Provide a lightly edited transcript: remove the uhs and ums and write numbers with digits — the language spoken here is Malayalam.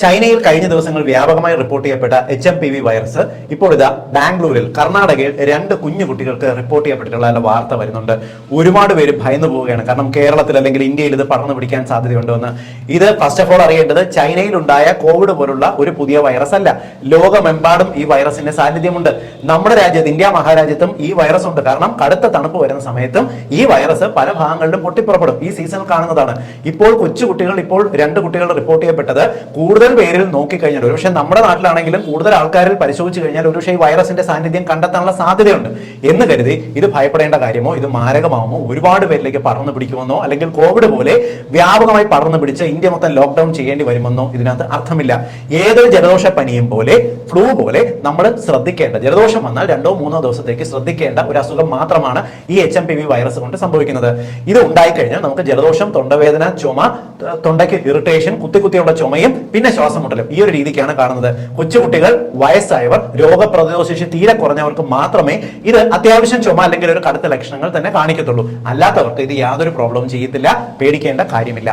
ചൈനയിൽ കഴിഞ്ഞ ദിവസങ്ങൾ വ്യാപകമായി റിപ്പോർട്ട് ചെയ്യപ്പെട്ട HMPV വൈറസ് ഇപ്പോൾ ഇതാ ബാംഗ്ലൂരിൽ കർണാടകയിൽ 2 കുഞ്ഞു കുട്ടികൾക്ക് റിപ്പോർട്ട് ചെയ്യപ്പെട്ടിട്ടുള്ള വാർത്ത വരുന്നുണ്ട്. ഒരുപാട് പേര് ഭയന്നു പോവുകയാണ്. കാരണം കേരളത്തിൽ അല്ലെങ്കിൽ ഇന്ത്യയിൽ ഇത് പടർന്നു പിടിക്കാൻ സാധ്യതയുണ്ടെന്ന്. ഇത് ഫസ്റ്റ് ഓഫ് ഓൾ അറിയേണ്ടത് ചൈനയിൽ ഉണ്ടായ കോവിഡ് പോലുള്ള ഒരു പുതിയ വൈറസ് അല്ല. ലോകമെമ്പാടും ഈ വൈറസിന്റെ സാന്നിധ്യമുണ്ട്. നമ്മുടെ രാജ്യത്ത് ഇന്ത്യ മഹാരാജ്യത്തും ഈ വൈറസ് ഉണ്ട്. കാരണം കടുത്ത തണുപ്പ് വരുന്ന സമയത്തും ഈ വൈറസ് പല ഭാഗങ്ങളിലും പൊട്ടിപ്പുറപ്പെടും. ഈ സീസൺ കാണുന്നതാണ്. ഇപ്പോൾ കൊച്ചുകുട്ടികൾ 2 കുട്ടികൾ റിപ്പോർട്ട് ചെയ്യപ്പെട്ടത് കൂടുതൽ പേരിൽ നോക്കിക്കഴിഞ്ഞാൽ ഒരുപക്ഷെ നമ്മുടെ നാട്ടിലാണെങ്കിലും കൂടുതൽ ആൾക്കാരിൽ പരിശോധിച്ചു കഴിഞ്ഞാൽ ഒരുപക്ഷെ ഈ വൈറസിന്റെ സാന്നിധ്യം കണ്ടെത്താനുള്ള സാധ്യതയുണ്ട് എന്ന് കരുതി ഇത് ഭയപ്പെടേണ്ട കാര്യമോ ഇത് മാരകമാവുമോ ഒരുപാട് പേരിലേക്ക് പടർന്നു പിടിക്കുമെന്നോ അല്ലെങ്കിൽ കോവിഡ് പോലെ വ്യാപകമായി പടർന്നു പിടിച്ച് ഇന്ത്യ മൊത്തം ലോക്ക്ഡൌൺ ചെയ്യേണ്ടി വരുമെന്നോ ഇതിനകത്ത് അർത്ഥമില്ല. ഏതൊരു ജലദോഷ പനിയും പോലെ ഫ്ലൂ പോലെ നമ്മൾ ശ്രദ്ധിക്കേണ്ട, ജലദോഷം വന്നാൽ 2-3 ദിവസത്തേക്ക് ശ്രദ്ധിക്കേണ്ട ഒരു അസുഖം മാത്രമാണ് ഈ HMPV വൈറസ് കൊണ്ട് സംഭവിക്കുന്നത്. ഇത് ഉണ്ടായിക്കഴിഞ്ഞാൽ നമുക്ക് ജലദോഷം, തൊണ്ടവേദന, ചുമ, തൊണ്ടയ്ക്ക് ഇറിറ്റേഷൻ, കുത്തിയുള്ള ചുമയും പിന്നെ ശ്വാസം മുട്ടലും ഈ ഒരു രീതിക്കാണ് കാണുന്നത്. കൊച്ചുകുട്ടികൾ, വയസ്സായവർ, രോഗപ്രതിരോധ ശേഷി തീരെ കുറഞ്ഞവർക്ക് മാത്രമേ ഇത് അത്യാവശ്യം ചുമ അല്ലെങ്കിൽ ഒരു കടുത്ത ലക്ഷണങ്ങൾ തന്നെ കാണിക്കത്തുള്ളൂ. അല്ലാത്തവർക്ക് ഇത് യാതൊരു പ്രോബ്ലവും ചെയ്യത്തില്ല. പേടിക്കേണ്ട കാര്യമില്ല.